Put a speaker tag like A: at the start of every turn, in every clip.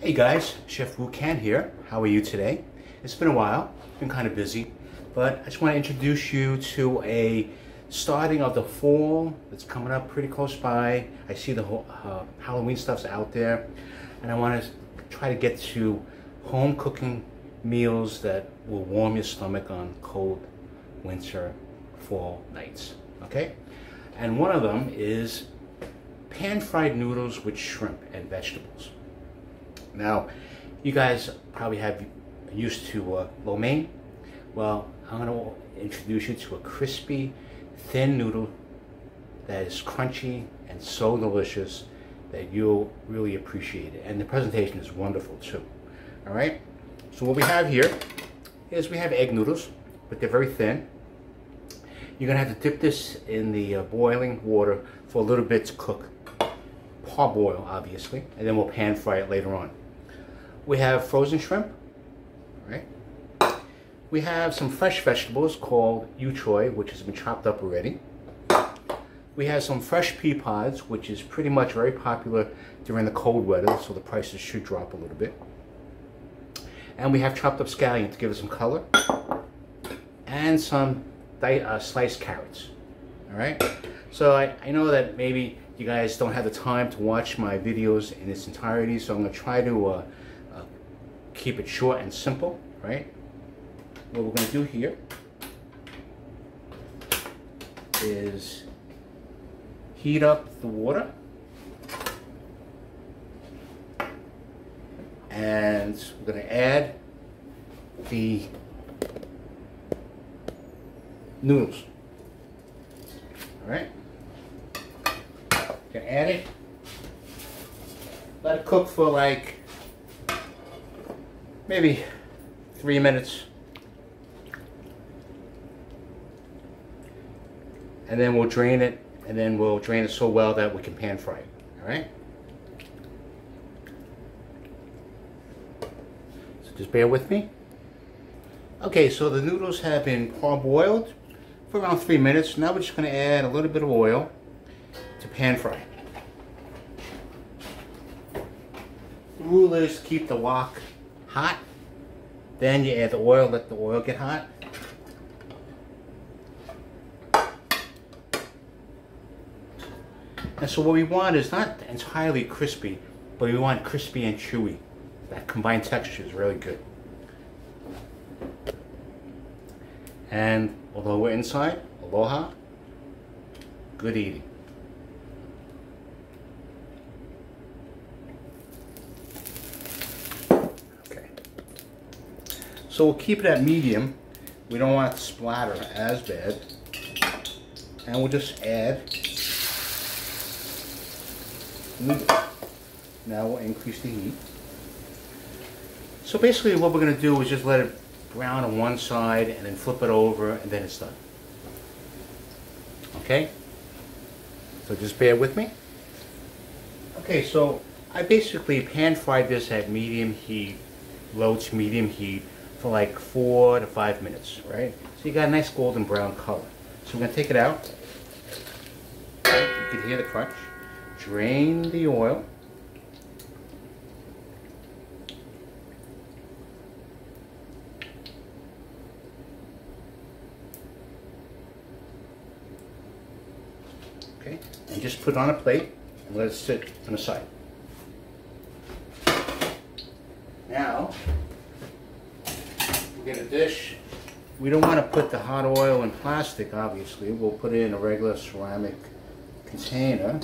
A: Hey guys, Chef Wu Can here. How are you today? It's been a while, been kind of busy, but I just want to introduce you to a starting of the fall that's coming up pretty close by. I see the whole Halloween stuff's out there, and I want to try to get to home cooking meals that will warm your stomach on cold winter, fall nights, okay? And one of them is pan-fried noodles with shrimp and vegetables. Now, you guys probably have used to lo mein. Well, I'm going to introduce you to a crispy, thin noodle that is crunchy and so delicious that you'll really appreciate it. And the presentation is wonderful too. All right. So what we have here is we have egg noodles, but they're very thin. You're going to have to dip this in the boiling water for a little bit to cook. Parboil, obviously, and then we'll pan fry it later on. We have frozen shrimp, right? We have some fresh vegetables called choy, which has been chopped up already. We have some fresh pea pods, which is pretty much very popular during the cold weather, so the prices should drop a little bit. And we have chopped up scallion to give it some color, and some sliced carrots. All right. So I know that maybe you guys don't have the time to watch my videos in its entirety, so I'm going to try to keep it short and simple, right? What we're going to do here is heat up the water, and we're going to add the noodles. All right? Gonna add it, let it cook for like maybe 3 minutes, and then we'll drain it, and then we'll drain it so well that we can pan fry it. All right, so just bear with me. Okay, so the noodles have been parboiled for around 3 minutes. Now we're just going to add a little bit of oil to pan fry. The rule is keep the wok hot, then you add the oil, let the oil get hot. And so what we want is not entirely crispy, but we want crispy and chewy. That combined texture is really good. And although we're inside, aloha, good eating. So we'll keep it at medium. We don't want it to splatter as bad. And we'll just add noodles. Now we'll increase the heat. So basically what we're going to do is just let it brown on one side and then flip it over, and then it's done. Okay? So just bear with me. Okay, so I basically pan fried this at medium heat, low to medium heat, for like 4 to 5 minutes, right? So you got a nice golden brown color. So we're gonna take it out. You can hear the crunch. Drain the oil. Okay, and just put it on a plate and let it sit on the side. Now, we'll get a dish. We don't want to put the hot oil in plastic, obviously. We'll put it in a regular ceramic container.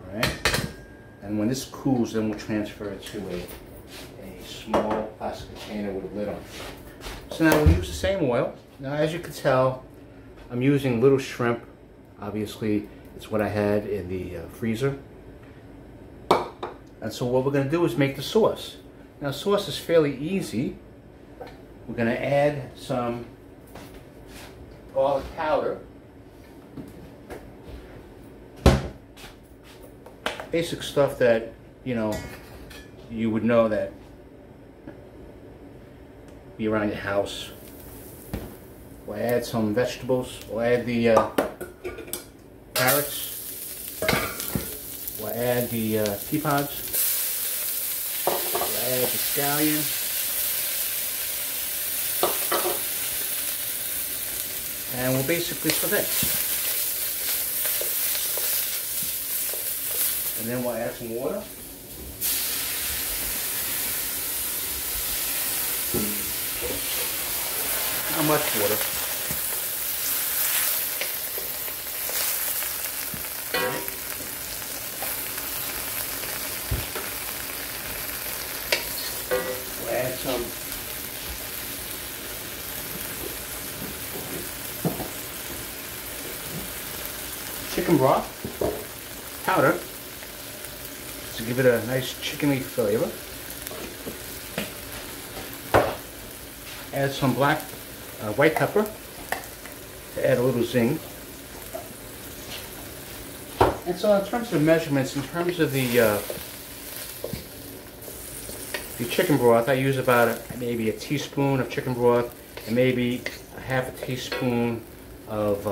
A: Alright. And when this cools, then we'll transfer it to a small plastic container with a lid on it. So now we'll use the same oil. Now, as you can tell, I'm using little shrimp. Obviously, it's what I had in the freezer. And so what we're going to do is make the sauce. Now, sauce is fairly easy. We're going to add some garlic powder. Basic stuff that, you know, you would know that be around your house. We'll add some vegetables. We'll add the carrots. We'll add the pea pods. We'll add the scallion. And we'll basically saute. And then we'll add some water. Not much water. We'll add some chicken broth powder to give it a nice chickeny flavor. Add some white pepper to add a little zing. And so in terms of measurements, in terms of the chicken broth, I use about maybe a teaspoon of chicken broth and maybe a half a teaspoon of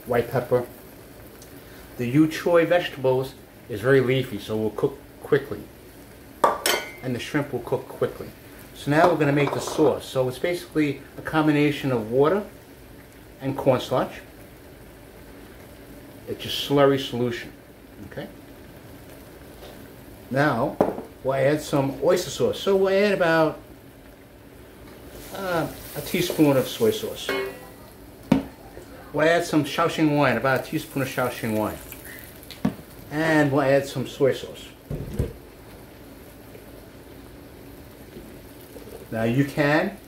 A: white pepper. The chewy vegetables is very leafy, so we'll cook quickly. And the shrimp will cook quickly. So now we're going to make the sauce. So it's basically a combination of water and cornstarch. It's a slurry solution. Okay. Now we'll add some oyster sauce. So we'll add about a teaspoon of soy sauce. We'll add some Shaoxing wine, about a teaspoon of Shaoxing wine. And we'll add some soy sauce. Now you can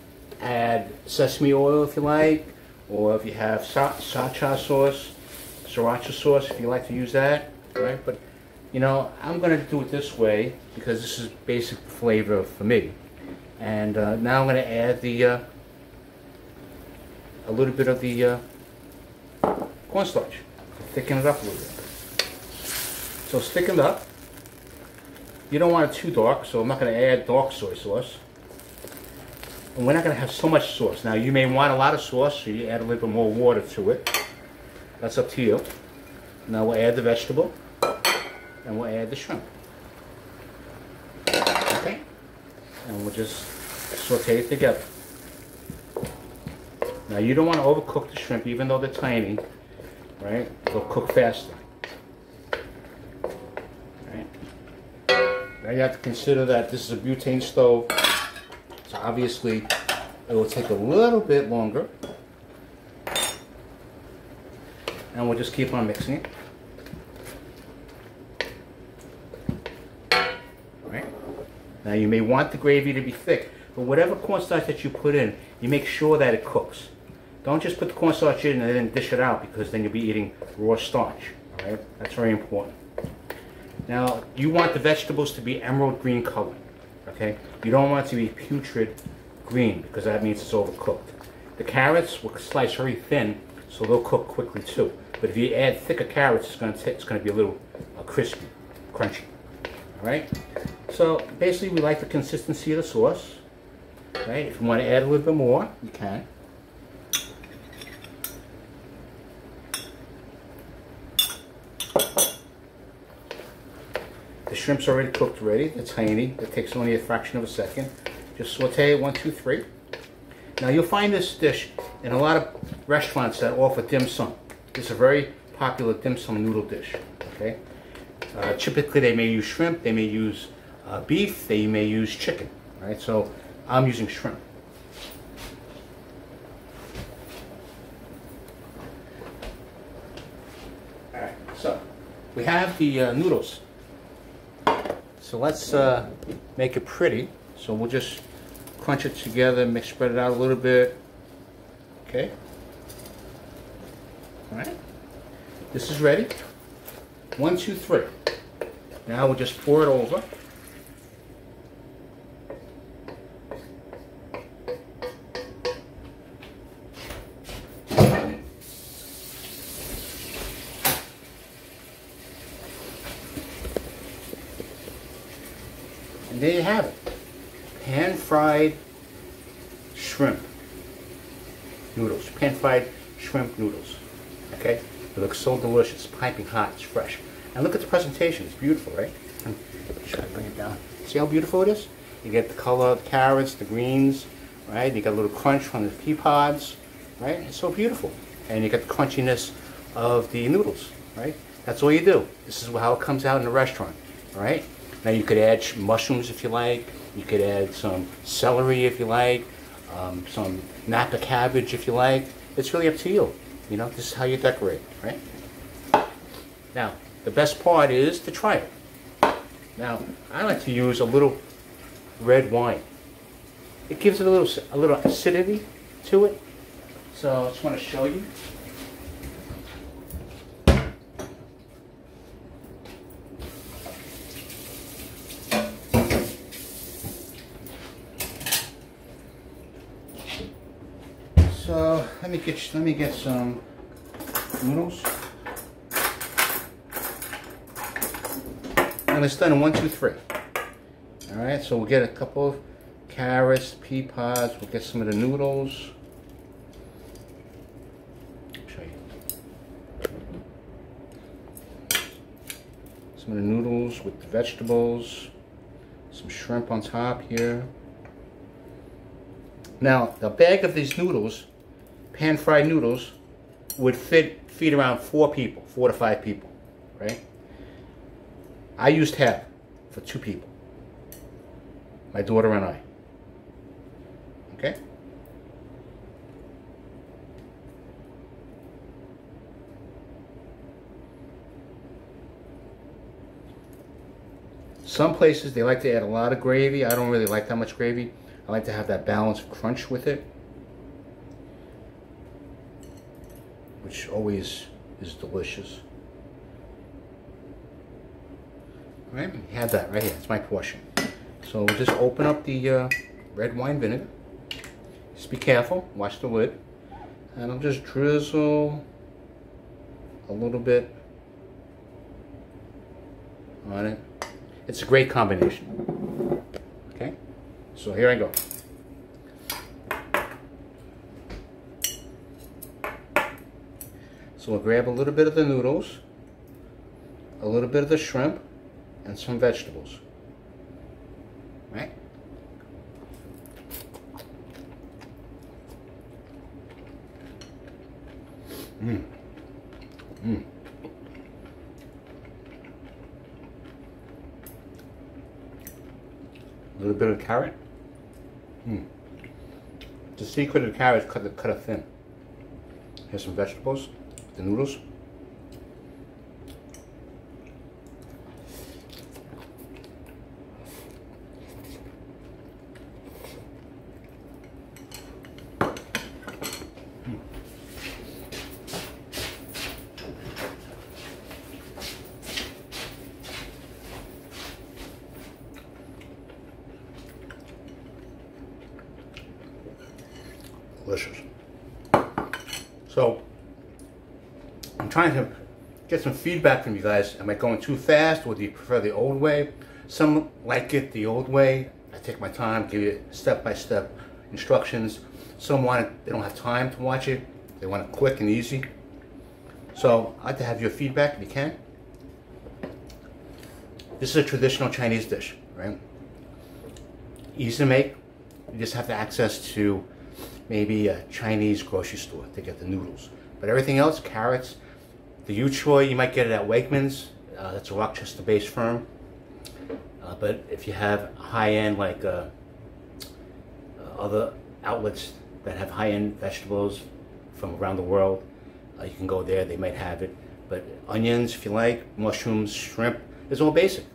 A: add sesame oil if you like, or if you have sriracha sauce if you like to use that, right? But you know, I'm going to do it this way because this is basic flavor for me. And now I'm going to add a little bit of the cornstarch to thicken it up a little bit. So it's thickened up. You don't want it too dark, so I'm not going to add dark soy sauce. And we're not going to have so much sauce. Now you may want a lot of sauce, so you add a little bit more water to it. That's up to you. Now we'll add the vegetable, and we'll add the shrimp. Okay? And we'll just saute it together. Now you don't want to overcook the shrimp, even though they're tiny, right? They'll cook faster. Right? Now you have to consider that this is a butane stove. So obviously, it will take a little bit longer. And we'll just keep on mixing it. Alright. Now you may want the gravy to be thick, but whatever cornstarch that you put in, you make sure that it cooks. Don't just put the cornstarch in and then dish it out, because then you'll be eating raw starch. Alright? That's very important. Now, you want the vegetables to be emerald green color. Okay? You don't want it to be putrid green, because that means it's overcooked. The carrots will slice very thin, so they'll cook quickly too. But if you add thicker carrots, it's going to be a little crispy, crunchy. All right? So basically, we like the consistency of the sauce. Right? If you want to add a little bit more, you can. The shrimp's already cooked ready. They're tiny. It takes only a fraction of a second. Just saute it 1, 2, 3. Now you'll find this dish in a lot of restaurants that offer dim sum. It's a very popular dim sum noodle dish. Okay. Typically they may use shrimp. They may use beef. They may use chicken. Right. So I'm using shrimp. All right. So we have the noodles. So let's make it pretty. So we'll just crunch it together, spread it out a little bit. Okay. All right. This is ready. 1, 2, 3. Now we'll just pour it over. And there you have it. Pan-fried shrimp noodles. Pan-fried shrimp noodles. Okay? It looks so delicious. Piping hot. It's fresh. And look at the presentation. It's beautiful, right? Try to bring it down. See how beautiful it is? You get the color of the carrots, the greens, right? You got a little crunch from the pea pods, right? It's so beautiful. And you get the crunchiness of the noodles, right? That's all you do. This is how it comes out in a restaurant, all right? Now you could add mushrooms if you like. You could add some celery if you like, some Napa cabbage if you like. It's really up to you. You know, this is how you decorate, right? Now, the best part is to try it. Now, I like to use a little red wine. It gives it a little acidity to it. So I just want to show you. So let me get some noodles. And it's done in 1, 2, 3. All right, so we'll get a couple of carrots, pea pods. We'll get some of the noodles. I'll show you. Some of the noodles with the vegetables. Some shrimp on top here. Now, the bag of these noodles, pan-fried noodles, would feed around 4 people, 4 to 5 people, right? I used half for 2 people. My daughter and I. Okay? Some places, they like to add a lot of gravy. I don't really like that much gravy. I like to have that balance of crunch with it, which always is delicious. All right, we have that right here. It's my portion. So we'll just open up the red wine vinegar. Just be careful. Watch the lid. And I'll just drizzle a little bit on it. It's a great combination. Okay? So here I go. So we'll grab a little bit of the noodles, a little bit of the shrimp, and some vegetables. Right? Mmm. Mmm. A little bit of carrot. Mmm. The secret of the carrot is cut it thin. Here's some vegetables, the noodles. Delicious. So, I'm trying to get some feedback from you guys. Am I going too fast, or do you prefer the old way? Some like it the old way. I take my time, give you step-by-step instructions. Some want it, they don't have time to watch it. They want it quick and easy. So, I'd like to have your feedback if you can. This is a traditional Chinese dish, right? Easy to make. You just have to access to maybe a Chinese grocery store to get the noodles. But everything else, carrots, the yu choy, you might get it at Wegmans. That's a Rochester-based firm. But if you have high-end, like other outlets that have high-end vegetables from around the world, you can go there, they might have it. But onions, if you like, mushrooms, shrimp, it's all basic.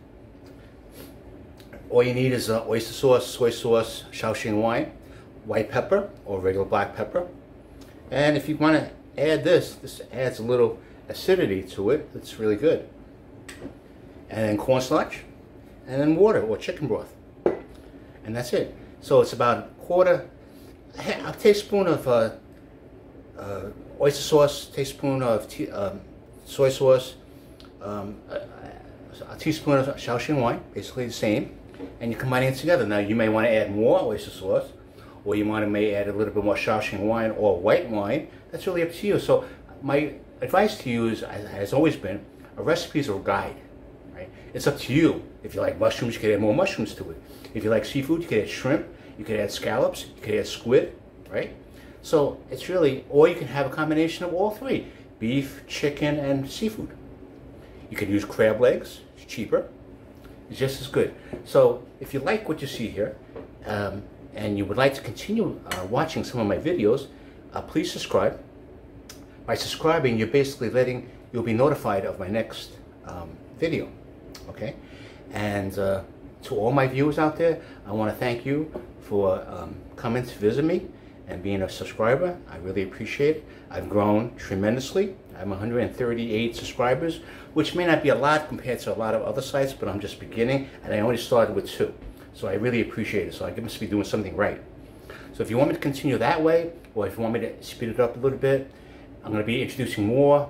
A: All you need is oyster sauce, soy sauce, Shaoxing wine, white pepper or regular black pepper. And if you want to add this adds a little acidity to it. It's really good. And then cornstarch, and then water or chicken broth. And that's it. So it's about a teaspoon of oyster sauce, teaspoon of soy sauce, a teaspoon of Shaoxing wine, basically the same. And you're combining it together. Now you may want to add more oyster sauce, or you may add a little bit more Shaoxing wine or white wine. That's really up to you. So my advice to you is, has always been, A recipe is a guide, right? It's up to you. If you like mushrooms, you can add more mushrooms to it. If you like seafood, you can add shrimp, you can add scallops, you can add squid, right? So it's really, or you can have a combination of all three: beef, chicken, and seafood. You can use crab legs, it's cheaper, it's just as good. So if you like what you see here, and you would like to continue watching some of my videos, please subscribe. By subscribing, you're basically you'll be notified of my next video, okay? And to all my viewers out there, I want to thank you for coming to visit me and being a subscriber. I really appreciate it. I've grown tremendously. I'm 138 subscribers, which may not be a lot compared to a lot of other sites, but I'm just beginning, and I only started with 2. So I really appreciate it. So I must be doing something right. So if you want me to continue that way, or if you want me to speed it up a little bit, I'm going to be introducing more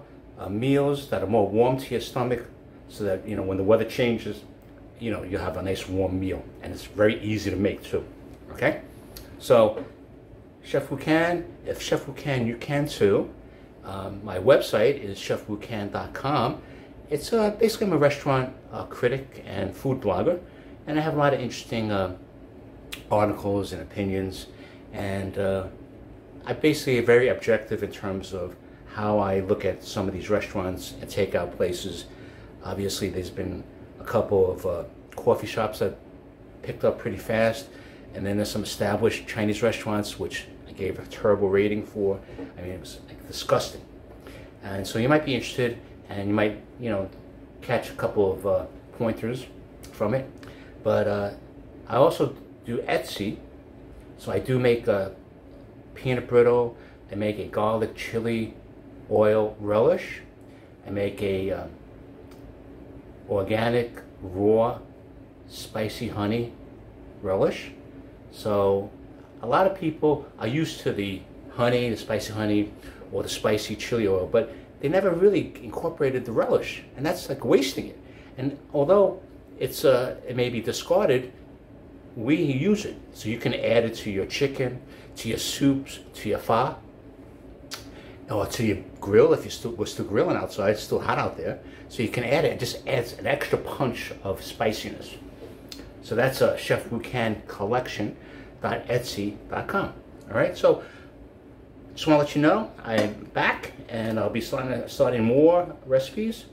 A: meals that are more warm to your stomach, so that, you know, when the weather changes, you know, you'll have a nice warm meal, and it's very easy to make too. Okay? So, Chef Who Can, if Chef Who Can, you can too. My website is chefwhocan.com. It's basically I'm a restaurant critic and food blogger, and I have a lot of interesting articles and opinions, and I'm basically very objective in terms of how I look at some of these restaurants and takeout places. Obviously, there's been a couple of coffee shops that picked up pretty fast, and then there's some established Chinese restaurants which I gave a terrible rating for. I mean, it was like disgusting. And so you might be interested, and you might, you know, catch a couple of pointers from it. But I also do Etsy, so I do make a peanut brittle. I make a garlic chili oil relish. I make a organic raw spicy honey relish. So a lot of people are used to the honey, the spicy honey, or the spicy chili oil, but they never really incorporated the relish, and that's like wasting it. And although it may be discarded, we use it. So you can add it to your chicken, to your soups, to your pho, or to your grill if we're still grilling outside. It's still hot out there, so you can add it. It just adds an extra punch of spiciness. So that's a Chef Who Can collection.etsy.com. All right, so just want to let you know I'm back, and I'll be starting more recipes,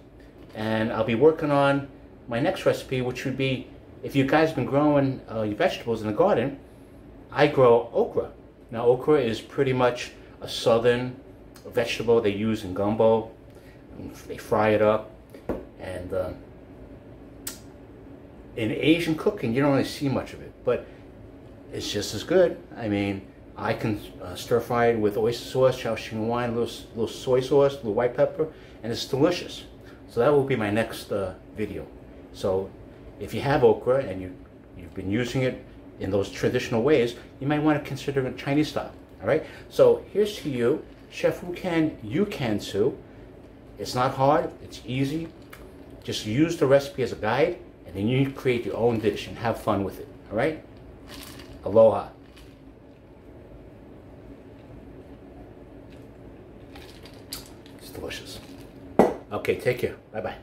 A: and I'll be working on my next recipe, which would be, if you guys have been growing your vegetables in the garden, I grow okra. Now, okra is pretty much a southern vegetable they use in gumbo. They fry it up, and in Asian cooking, you don't really see much of it, but it's just as good. I mean, I can stir fry it with oyster sauce, Shaoxing wine, a little soy sauce, a little white pepper, and it's delicious. So that will be my next video. So if you have okra and you've been using it in those traditional ways, you might want to consider it Chinese style. All right. So here's to you, Chef Who Can, you can too. It's not hard. It's easy. Just use the recipe as a guide, and then you create your own dish and have fun with it. All right. Aloha. It's delicious. Okay, take care. Bye-bye.